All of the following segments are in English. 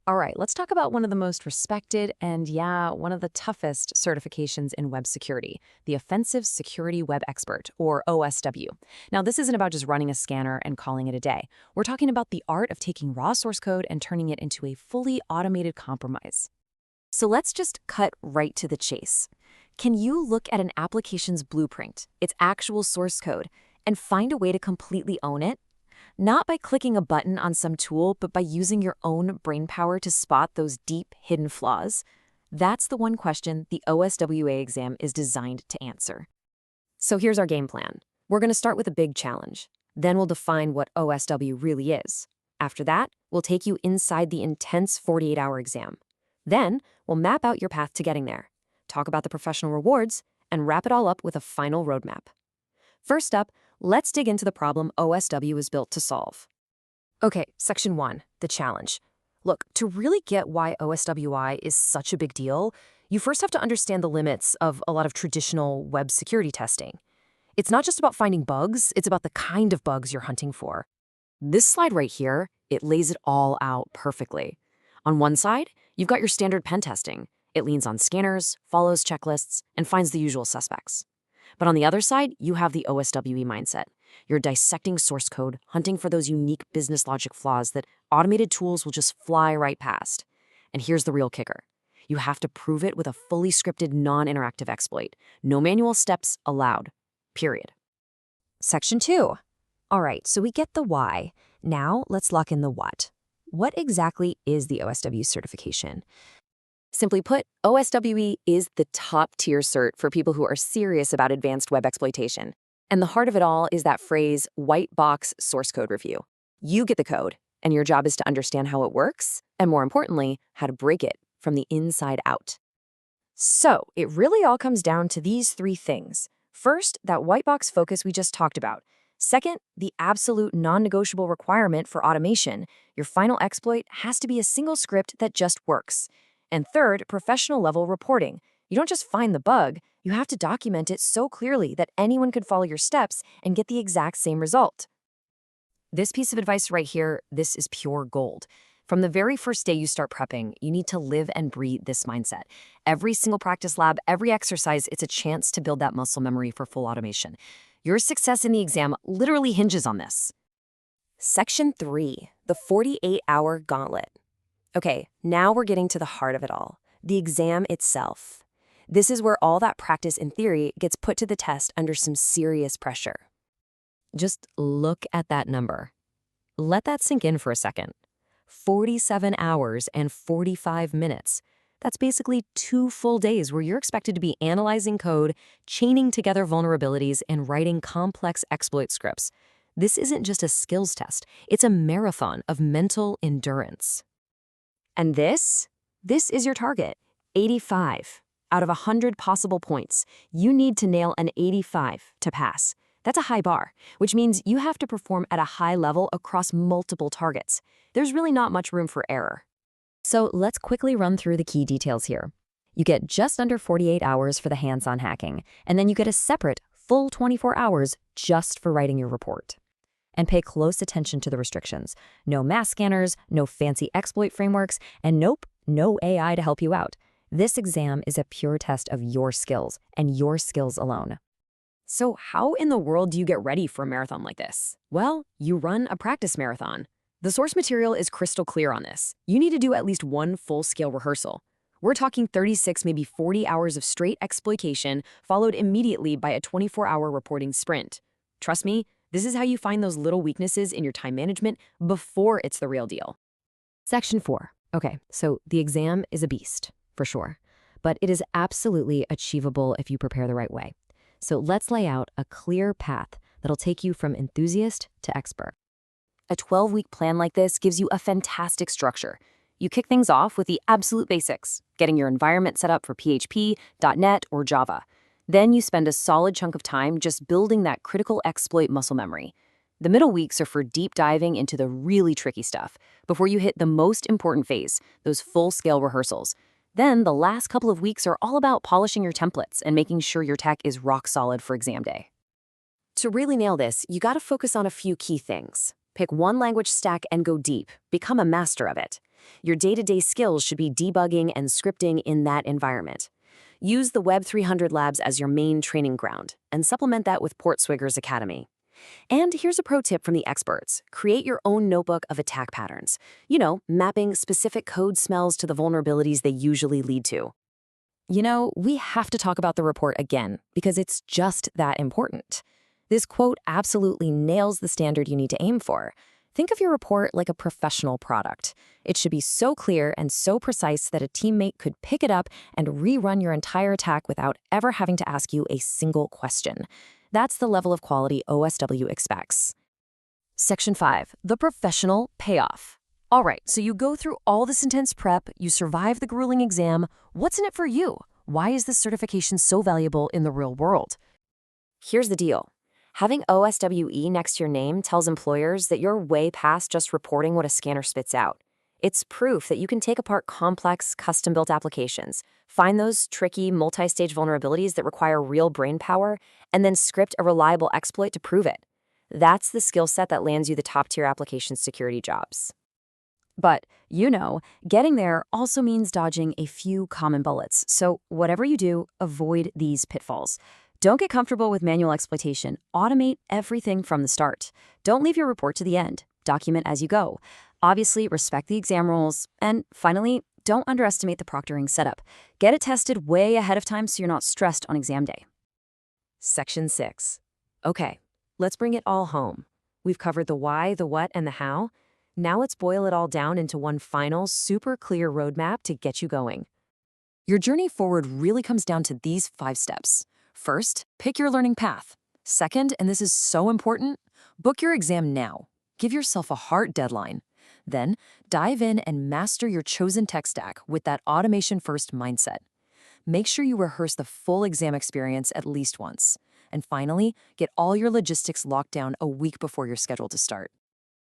All right, let's talk about one of the most respected and, yeah, one of the toughest certifications in web security, the Offensive Security Web Expert, or OSW. Now, this isn't about just running a scanner and calling it a day. We're talking about the art of taking raw source code and turning it into a fully automated compromise. So let's just cut right to the chase. Can you look at an application's blueprint, its actual source code, and find a way to completely own it? Not by clicking a button on some tool, but by using your own brainpower to spot those deep, hidden flaws? That's the one question the OSWA exam is designed to answer. So here's our game plan. We're going to start with a big challenge. Then we'll define what OSW really is. After that, we'll take you inside the intense 48-hour exam. Then, we'll map out your path to getting there, talk about the professional rewards, and wrap it all up with a final roadmap. First up, let's dig into the problem OSW is built to solve. Okay, Section 1, the challenge. Look, to really get why OSWI is such a big deal, you first have to understand the limits of a lot of traditional web security testing. It's not just about finding bugs, it's about the kind of bugs you're hunting for. This slide right here, it lays it all out perfectly. On one side, you've got your standard pen testing. It leans on scanners, follows checklists, and finds the usual suspects. But on the other side, you have the OSWE mindset. You're dissecting source code, hunting for those unique business logic flaws that automated tools will just fly right past. And here's the real kicker. You have to prove it with a fully scripted, non-interactive exploit. No manual steps allowed. Period. Section 2. All right, so we get the why. Now let's lock in the what. What exactly is the OSW certification? Simply put, OSWE is the top-tier cert for people who are serious about advanced web exploitation. And the heart of it all is that phrase, white box source code review. You get the code, and your job is to understand how it works, and more importantly, how to break it from the inside out. So, it really all comes down to these three things. First, that white box focus we just talked about. Second, the absolute non-negotiable requirement for automation. Your final exploit has to be a single script that just works. And third, professional-level reporting. You don't just find the bug, you have to document it so clearly that anyone could follow your steps and get the exact same result. This piece of advice right here, this is pure gold. From the very first day you start prepping, you need to live and breathe this mindset. Every single practice lab, every exercise, it's a chance to build that muscle memory for full automation. Your success in the exam literally hinges on this. Section 3, the 48-hour gauntlet. Okay, now we're getting to the heart of it all, the exam itself. This is where all that practice in theory gets put to the test under some serious pressure. Just look at that number. Let that sink in for a second. 47 hours and 45 minutes. That's basically 2 full days where you're expected to be analyzing code, chaining together vulnerabilities, and writing complex exploit scripts. This isn't just a skills test, it's a marathon of mental endurance. And this is your target, 85. Out of 100 possible points, you need to nail an 85 to pass. That's a high bar, which means you have to perform at a high level across multiple targets. There's really not much room for error. So let's quickly run through the key details here. You get just under 48 hours for the hands-on hacking, and then you get a separate full 24 hours just for writing your report. And pay close attention to the restrictions. No mass scanners, no fancy exploit frameworks, and nope, no AI to help you out. This exam is a pure test of your skills, and your skills alone. So how in the world do you get ready for a marathon like this? Well, you run a practice marathon. The source material is crystal clear on this. You need to do at least one full-scale rehearsal. We're talking 36, maybe 40 hours of straight exploitation, followed immediately by a 24-hour reporting sprint. Trust me, this is how you find those little weaknesses in your time management before it's the real deal. Section 4. Okay, so the exam is a beast, for sure. But it is absolutely achievable if you prepare the right way. So let's lay out a clear path that'll take you from enthusiast to expert. A 12-week plan like this gives you a fantastic structure. You kick things off with the absolute basics, getting your environment set up for PHP, .NET, or Java. Then you spend a solid chunk of time just building that critical exploit muscle memory. The middle weeks are for deep diving into the really tricky stuff before you hit the most important phase, those full-scale rehearsals. Then the last couple of weeks are all about polishing your templates and making sure your tech is rock solid for exam day. To really nail this, you gotta focus on a few key things. Pick one language stack and go deep. Become a master of it. Your day-to-day skills should be debugging and scripting in that environment. Use the Web 300 Labs as your main training ground, and supplement that with Portswigger's Academy. And here's a pro tip from the experts. Create your own notebook of attack patterns. Mapping specific code smells to the vulnerabilities they usually lead to. We have to talk about the report again, because it's just that important. This quote absolutely nails the standard you need to aim for. Think of your report like a professional product. It should be so clear and so precise that a teammate could pick it up and rerun your entire attack without ever having to ask you a single question. That's the level of quality OSW expects. Section 5, the professional payoff. All right, so you go through all this intense prep, you survive the grueling exam. What's in it for you? Why is this certification so valuable in the real world? Here's the deal. Having OSWE next to your name tells employers that you're way past just reporting what a scanner spits out. It's proof that you can take apart complex, custom-built applications, find those tricky, multi-stage vulnerabilities that require real brain power, and then script a reliable exploit to prove it. That's the skill set that lands you the top-tier application security jobs. But, getting there also means dodging a few common bullets. So whatever you do, avoid these pitfalls. Don't get comfortable with manual exploitation. Automate everything from the start. Don't leave your report to the end. Document as you go. Obviously, respect the exam rules. And finally, don't underestimate the proctoring setup. Get it tested way ahead of time so you're not stressed on exam day. Section 6. Okay, let's bring it all home. We've covered the why, the what, and the how. Now let's boil it all down into one final, super clear roadmap to get you going. Your journey forward really comes down to these 5 steps. First, pick your learning path. Second, and this is so important, book your exam now. Give yourself a hard deadline. Then, dive in and master your chosen tech stack with that automation-first mindset. Make sure you rehearse the full exam experience at least once. And finally, get all your logistics locked down a week before you're scheduled to start.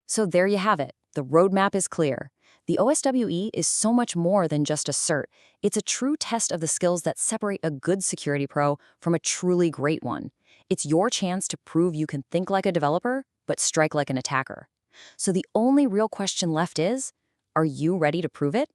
So there you have it. The roadmap is clear. The OSWE is so much more than just a cert. It's a true test of the skills that separate a good security pro from a truly great one. It's your chance to prove you can think like a developer, but strike like an attacker. So the only real question left is, are you ready to prove it?